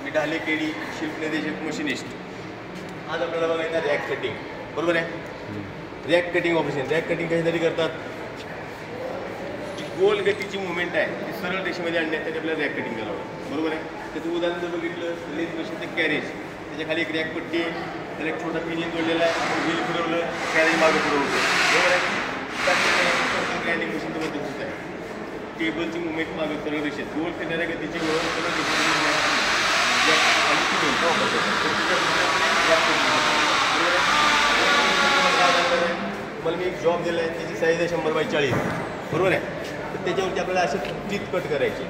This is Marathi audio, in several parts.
मी ढाले केडी शिल्पनिर्देशक मशिनिस्ट. आज आपल्याला बघायचं रॅक कटिंग. बरोबर आहे. Rack cutting operation. Rack cutting कशासाठी करतात? गोल गतीची मुवमेंट आहे ती सरळ रेषेमध्ये आणण्यासाठी आपल्याला रॅक कटिंग करावं. बरोबर आहे. त्याचं उदाहरण जर बघितलं लेन्स मशीनचं कॅरेज, त्याच्या खाली एक रॅक पट्टी आहे, त्याला एक छोटा पिनियन जोडलेला आहे, आपण व्हील फिरवलं कॅरेज मागं फिरवतो. बरोबर आहे. ग्राइंडिंग मशीनचं मध्ये होत आहे. टेबलची मुवमेंट मागं सरळ रेषेत गोल फिरणाऱ्या गतीची वळण सरळ रेषेमध्ये मला मी एक जॉब दिला आहे, त्याची साईज आहे 100x40. बरोबर आहे. तर त्याच्यावरती आपल्याला असे टीथ कट करायचे.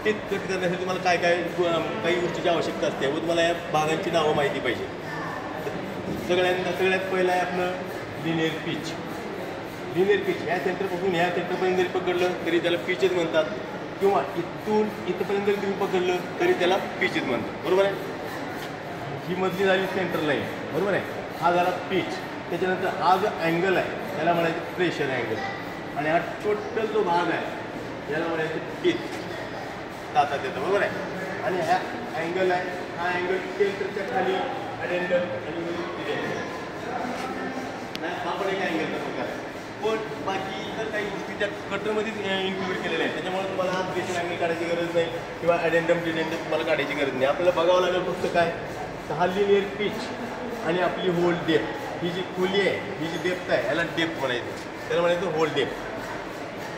टीथ कट करण्यासाठी तुम्हाला काय काय काही गोष्टीची आवश्यकता असते व तुम्हाला या भागांची नावं माहिती पाहिजे. सगळ्यात पहिलं आहे आपलं लिनियर पिच. लिनियर पिच ह्या सेंटरपासून ह्या सेंटरपर्यंत जरी पकडलं तरी त्याला पिचेस म्हणतात, किंवा इथून इथंपर्यंत जरी तुम्ही पकडलं तरी त्याला पिचेस म्हणतात. बरोबर आहे. ही मधली झाली सेंटर लाईन. बरोबर आहे. हा झाला पिच. त्याच्यानंतर हा जो अँगल आहे त्याला म्हणायचं प्रेशर अँगल, आणि हा टोटल जो भाग आहे याला म्हणायचं टीथ, दातात येतं. बरोबर आहे. आणि हा अँगल आहे, हा अँगल सेंटरच्या खाली अडेंडम आणि हा पण एक अँगलचा प्रकार आहे. पण बाकी इतर काही गोष्टी त्या कटरमध्येच इन्क्लूड केलेल्या आहेत. त्याच्यामुळे तुम्हाला हा प्रेशर अँगल काढायची गरज नाही, किंवा अडेंडम डिडेंडम तुम्हाला काढायची गरज नाही. आपल्याला बघावं लागेल फक्त काय, हा लिनियर पिच आणि आपली होल डेप्थ. ही जी खोली आहे, ही जी डेप्थ आहे याला डेप्थ म्हणायचं, त्याला म्हणायचं होल डेप्थ.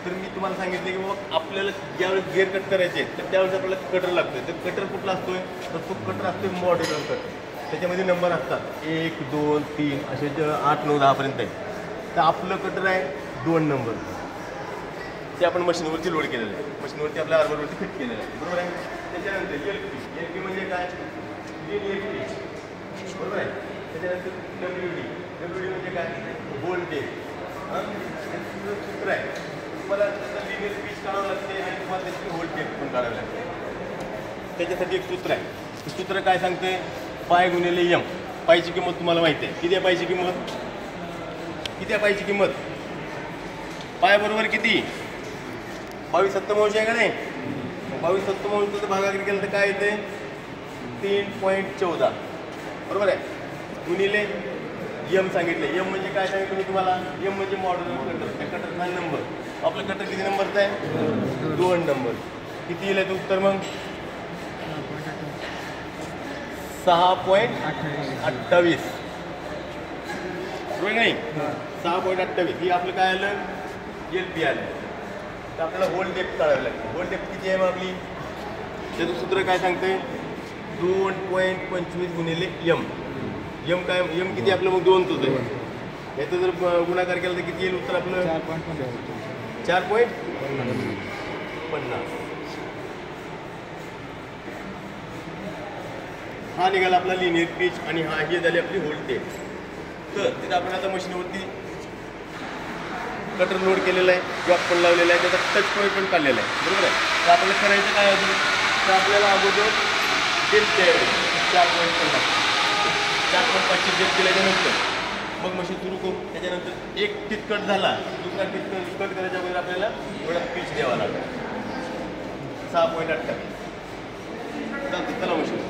तर मी तुम्हाला सांगितलं की बाबा आपल्याला ज्यावेळेस गेअर कट करायचे तर त्यावेळेस आपल्याला कटर लागतोय. तर कटर कुठला असतोय, तर तो कटर असतोय मॉड्युलर कटर. त्याच्यामध्ये नंबर असतात 1, 2, 3 असे 8, 9, 10पर्यंत आहे. तर आपलं कटर आहे 2 नंबर. ते आपण मशीनवरती लोड केलेलं आहे, मशीनवरती आपल्या आर्मरवरती फिट केलेलं आहे. बरोबर आहे. त्याच्यानंतर एल पी म्हणजे काय, लिनियर पिच. बरोबर आहे. त्याच्यानंतर डब्ल्यू डी म्हणजे काय, होल डेप्थ. सूत्र आहे तुम्हाला लिनियर पिच काढावं लागते आणि तुम्हाला त्याची होल डेप्थ पण काढावी लागते. त्याच्यासाठी एक सूत्र आहे. सूत्र काय सांगते, पाय गुणिले एम. पायची किंमत तुम्हाला माहिती आहे. किती आहे पायची किंमत, किती आहे पायची किंमत, पाय बरोबर किती, 22 सप्तमांश आहे का नाही. 22 सप्तमांशचं भागाकार केलं तर काय येते, 3.14. बरोबर आहे. गुणिले यम सांगितले. यम म्हणजे काय सांगितलं मी तुम्हाला, यम म्हणजे मॉड्युलर कटर. त्या कटरचा नंबर, आपलं कटर किती नंबरचं आहे, 2 नंबर. किती येईल याचं उत्तर मग, 6.28. बरोबर नाही, 6.28. ही आपलं काय आलं, एल पी आलं. तर आपल्याला होल डेप्थ काढावी लागते. होल डेप्थ किती आहे मग आपली, त्याचं सूत्र काय सांगते, 2.25 गुणिले यम. यम काय, यम किती आपलं मग 2 तोच आहे. याचं जर गुणाकार केला तर किती येईल उत्तर आपलं, 4.50. हा निघाला आपला लिनियर पिच, आणि हा ही झाली आपली होल डेप्थ. तर तिथं आपण आता मशीनवरती कटर लोड केलेला आहे, जॉब पण लावलेला आहे, त्याचा टच पॉईंट पण काढलेला आहे. बरोबर आहे. तर आपल्याला करायचं काय अजून, तर आपल्याला अगोदर डेप्थ द्यावी, 4.50. 4.5 डेप्थ केल्याच्यानंतर मग मशीन सुरू करू. त्याच्यानंतर एक टीथ कट झाला, दुसरा टीथ कट करायच्या अगोदर आपल्याला एवढा पिच द्यावा लागला, 6.28. चला मशीन